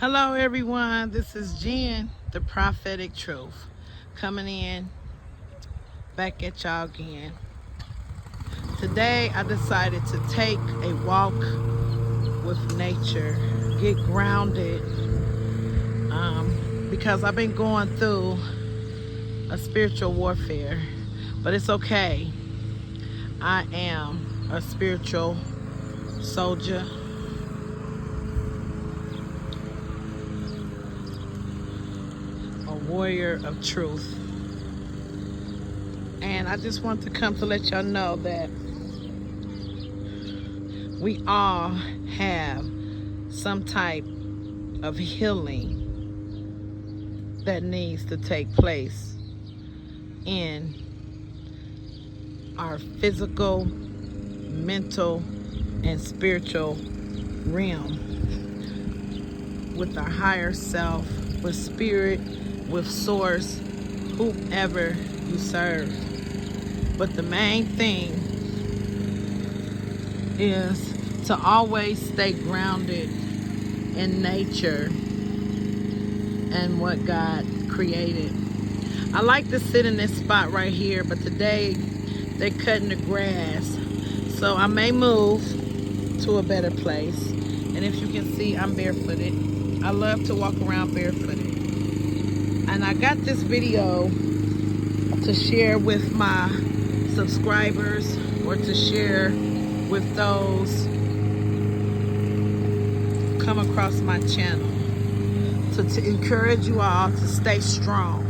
Hello everyone, this is Jen, the prophetic truth, coming in back at y'all again. Today I decided to take a walk with nature, get grounded, because I've been going through a spiritual warfare, but it's okay. I am a spiritual soldier. A warrior of truth. And I just want to come to let y'all know that we all have some type of healing that needs to take place in our physical, mental, and spiritual realm, with our higher self, with spirit, with source, whoever you serve. But the main thing is to always stay grounded in nature and what God created. I like to sit in this spot right here, but today they're cutting the grass, so I may move to a better place. And if you can see, I'm barefooted. I love to walk around barefooted. And I got this video to share with my subscribers, or to share with those who come across my channel, to encourage you all to stay strong,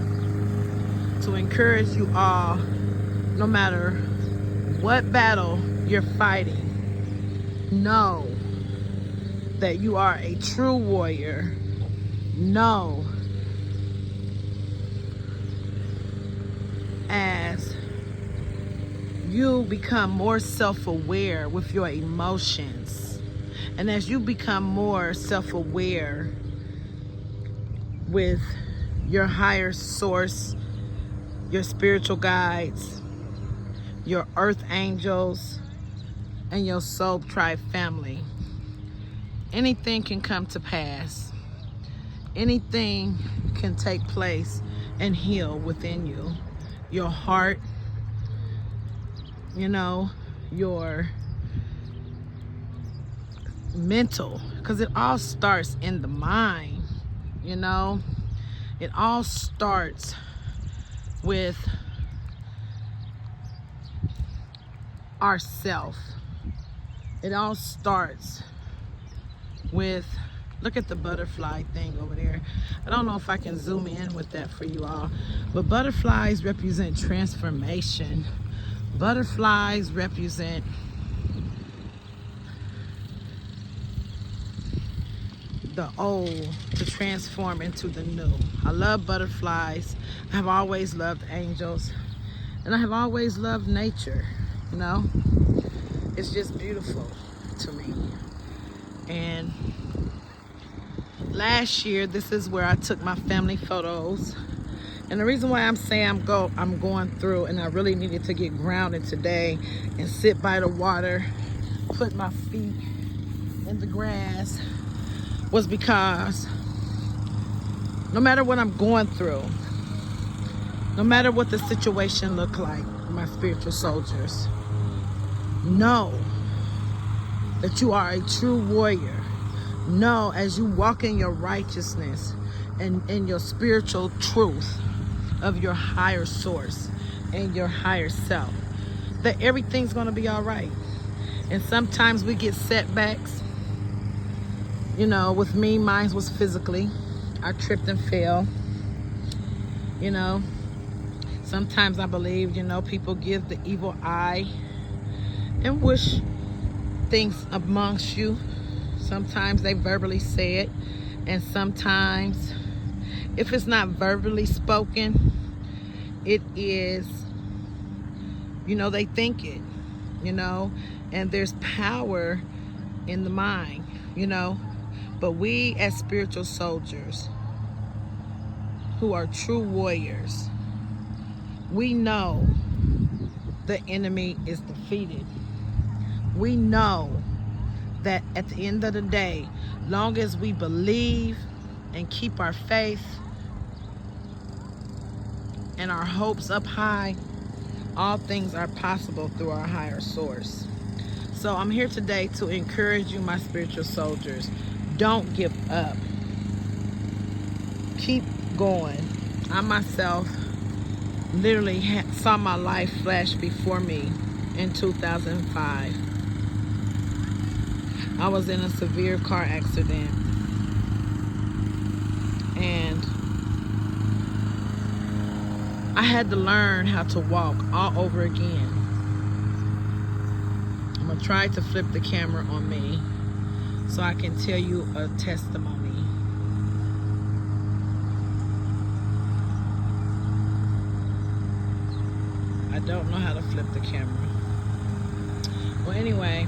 to encourage you all, no matter what battle you're fighting, know that you are a true warrior. Know as you become more self-aware with your emotions, and as you become more self-aware with your higher source, your spiritual guides, your earth angels, and your soul tribe family, anything can come to pass. Anything can take place and heal within you. Your heart, your mental, because it all starts in the mind. It all starts with ourself. It all starts with, look at the butterfly thing over there. I don't know if I can zoom in with that for you all, but butterflies represent transformation. Butterflies represent the old to transform into the new. I love butterflies. I have always loved angels, and I have always loved nature. It's just beautiful to me. And last year, this is where I took my family photos. And the reason why I'm saying I'm going through, and I really needed to get grounded today and sit by the water, put my feet in the grass, was because no matter what I'm going through, no matter what the situation look like, my spiritual soldiers, know that you are a true warrior. Know, as you walk in your righteousness and in your spiritual truth of your higher source and your higher self, that everything's going to be all right. And sometimes we get setbacks. With me, mine was physically. I tripped and fell. Sometimes I believe, people give the evil eye and wish things amongst you. Sometimes they verbally say it, and sometimes, if it's not verbally spoken, it is, they think it, and there's power in the mind, But we as spiritual soldiers who are true warriors, we know the enemy is defeated. We know that at the end of the day, long as we believe and keep our faith and our hopes up high, all things are possible through our higher source. So I'm here today to encourage you, my spiritual soldiers. Don't give up. Keep going. I myself literally saw my life flash before me in 2005. I was in a severe car accident, and I had to learn how to walk all over again. I'm going to try to flip the camera on me so I can tell you a testimony. I don't know how to flip the camera. Well, anyway,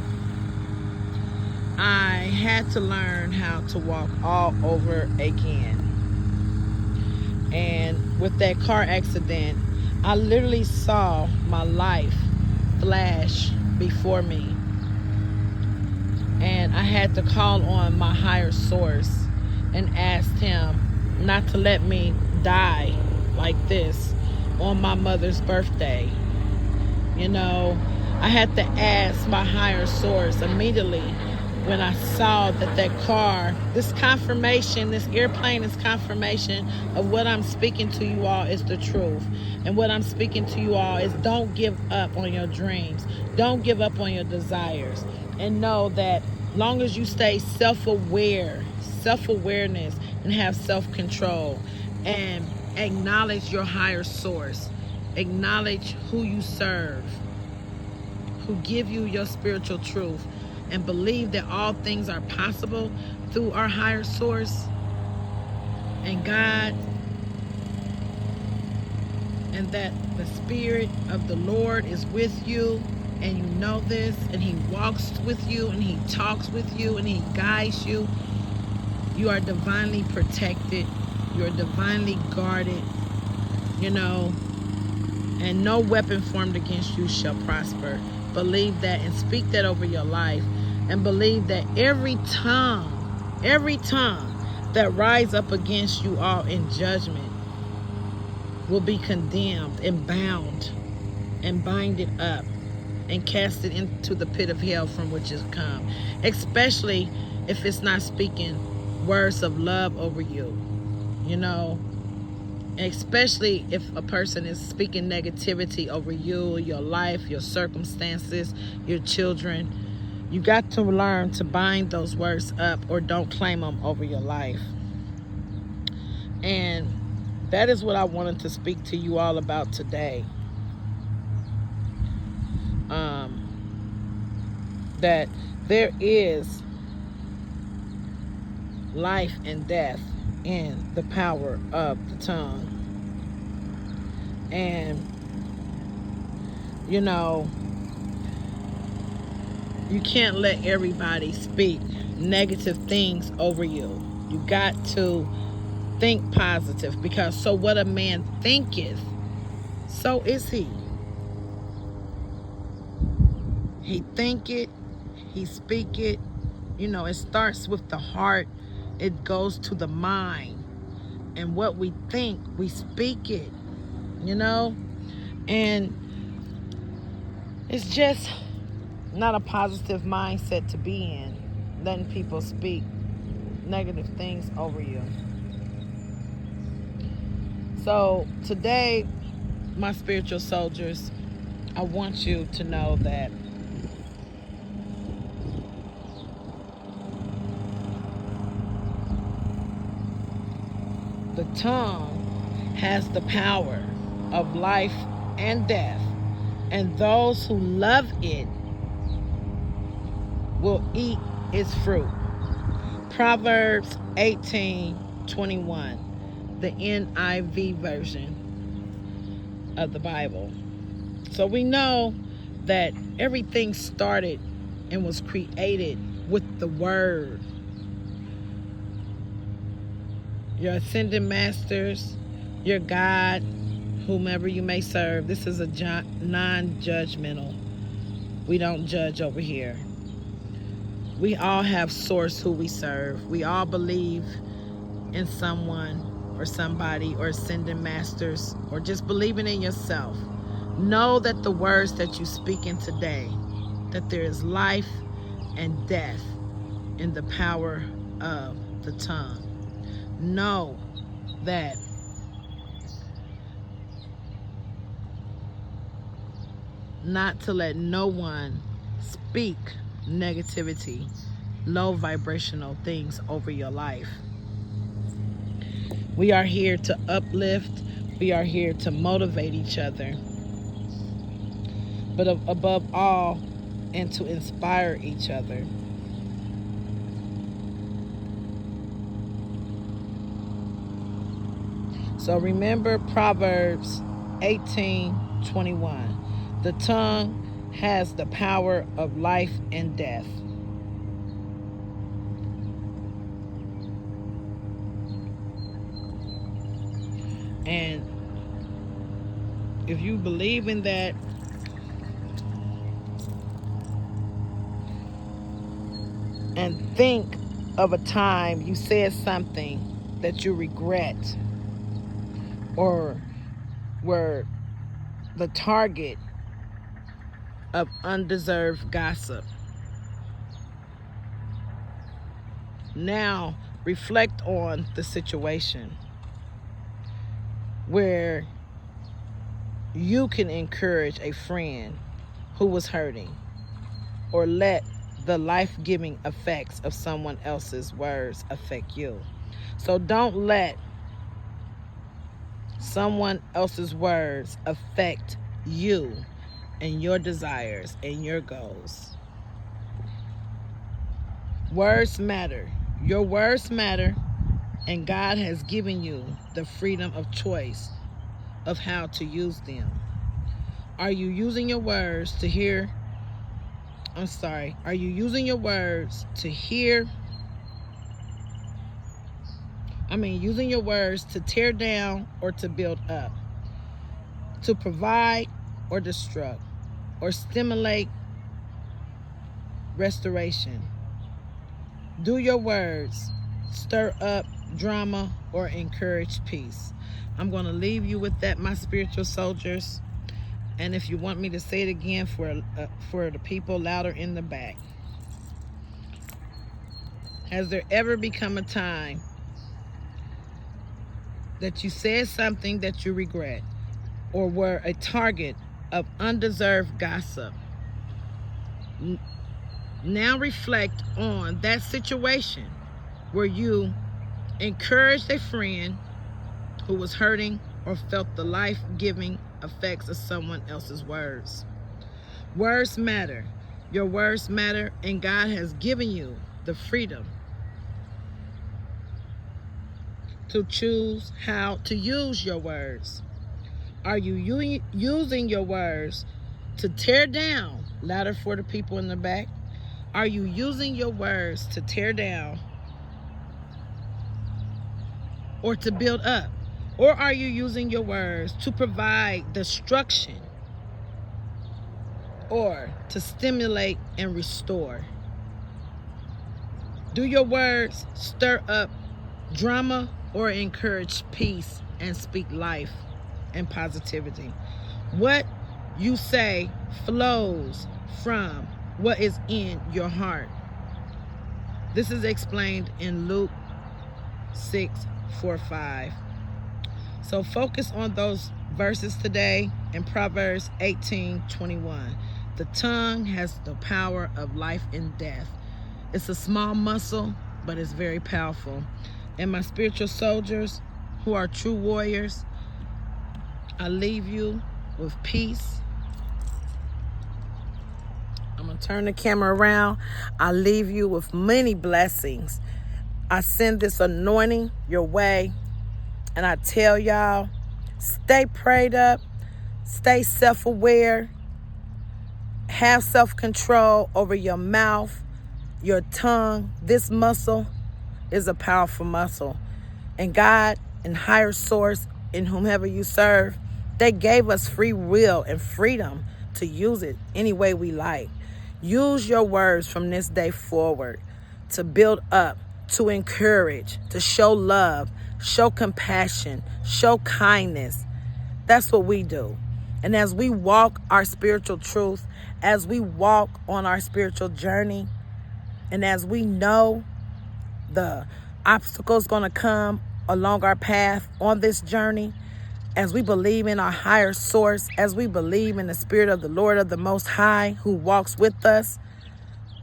I had to learn how to walk all over again. And with that car accident, I literally saw my life flash before me. And I had to call on my higher source and asked him not to let me die like this on my mother's birthday. You know, I had to ask my higher source immediately when I saw that car, this confirmation, this airplane is confirmation of what I'm speaking to you all is the truth. And what I'm speaking to you all is don't give up on your dreams. Don't give up on your desires. And know that long as you stay self-aware, self-awareness, and have self-control, and acknowledge your higher source, acknowledge who you serve, who give you your spiritual truth, and believe that all things are possible through our higher source and God, and that the Spirit of the Lord is with you, and you know this, and He walks with you, and He talks with you, and He guides you. You are divinely protected. You are divinely guarded, you know, and no weapon formed against you shall prosper. Believe that and speak that over your life, and believe that every tongue that rise up against you all in judgment will be condemned and bound and binded up and cast it into the pit of hell from which it's come, especially if it's not speaking words of love over you, you know, especially if a person is speaking negativity over you, your life, your circumstances, your children. You got to learn to bind those words up or don't claim them over your life. And that is what I wanted to speak to you all about today. That there is life and death in the power of the tongue. And, you know, you can't let everybody speak negative things over you. You got to think positive, because so what a man thinketh, so is he. He think it, he speak it. You know, it starts with the heart. It goes to the mind. And what we think, we speak it, you know? And it's just not a positive mindset to be in, letting people speak negative things over you. So today, my spiritual soldiers, I want you to know that the tongue has the power of life and death, and those who love it will eat its fruit. Proverbs 18:21, the NIV version of the Bible. So we know that everything started and was created with the word. Your ascended masters, your God, whomever you may serve. This is a non-judgmental. We don't judge over here. We all have source who we serve. We all believe in someone or somebody, or ascending masters, or just believing in yourself, know that the words that you speak in today, that there is life and death in the power of the tongue. Know that not to let no one speak negativity, low vibrational things over your life. We are here to uplift. We are here to motivate each other. But above all, and to inspire each other. So remember Proverbs 18:21. The tongue has the power of life and death. And if you believe in that, and think of a time you said something that you regret, or were the target of undeserved gossip. Now reflect on the situation where you can encourage a friend who was hurting, or let the life-giving effects of someone else's words affect you. So don't let someone else's words affect you and your desires and your goals. Words matter. Your words matter, and God has given you the freedom of choice of how to use them. Are you using your words to hear? Are you using your words to hear? Using your words to tear down or to build up, to provide or destruct, or stimulate restoration? Do your words stir up drama or encourage peace? I'm going to leave you with that, my spiritual soldiers. And if you want me to say it again for the people louder in the back. Has there ever become a time that you said something that you regret, or were a target of undeserved gossip? Now reflect on that situation where you encouraged a friend who was hurting, or felt the life-giving effects of someone else's words. Words matter. Your words matter, and God has given you the freedom to choose how to use your words. Are you using your words to tear down? Louder for the people in the back. Are you using your words to tear down or to build up? Or are you using your words to provide destruction or to stimulate and restore? Do your words stir up drama or encourage peace and speak life and positivity? What you say flows from what is in your heart. This is explained in Luke 6:4-5. So focus on those verses today in Proverbs 18:21. The tongue has the power of life and death. It's a small muscle, but it's very powerful. And my spiritual soldiers who are true warriors, I leave you with peace. I'm going to turn the camera around. I leave you with many blessings. I send this anointing your way. And I tell y'all, stay prayed up, stay self-aware, have self-control over your mouth, your tongue. This muscle is a powerful muscle. And God and higher source, in whomever you serve, they gave us free will and freedom to use it any way we like. Use your words from this day forward to build up to encourage, to show love, show compassion, show kindness. That's what we do. And as we walk our spiritual truth, as we walk on our spiritual journey, and as we know the obstacles going to come along our path on this journey, as we believe in our higher source, as we believe in the Spirit of the Lord of the Most High who walks with us,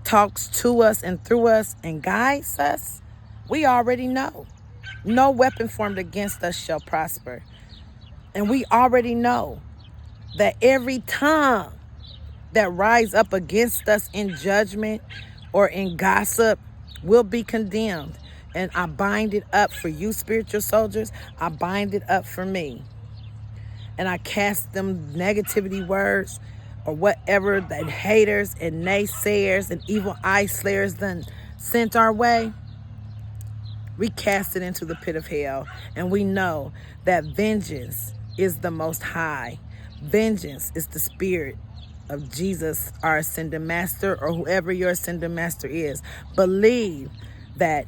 talks to us and through us and guides us, we already know no weapon formed against us shall prosper. And we already know that every tongue that rise up against us in judgment or in gossip will be condemned. And I bind it up for you, spiritual soldiers. I bind it up for me. And I cast them negativity words or whatever that haters and naysayers and evil eye slayers done sent our way. We cast it into the pit of hell. And we know that vengeance is the Most High. Vengeance is the spirit of Jesus, our ascended master, or whoever your ascended master is. Believe that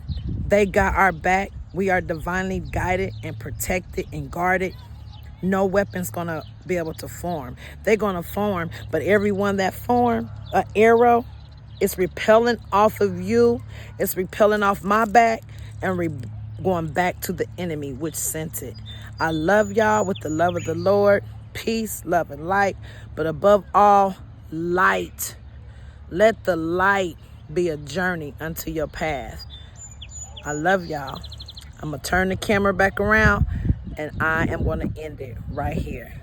they got our back. We are divinely guided and protected and guarded. No weapon's going to be able to form. They're going to form, but everyone that form, an arrow, it's repelling off of you. It's repelling off my back and going back to the enemy which sent it. I love y'all with the love of the Lord. Peace, love, and light. But above all, light. Let the light be a journey unto your path. I love y'all. I'm going to turn the camera back around, and I am going to end it right here.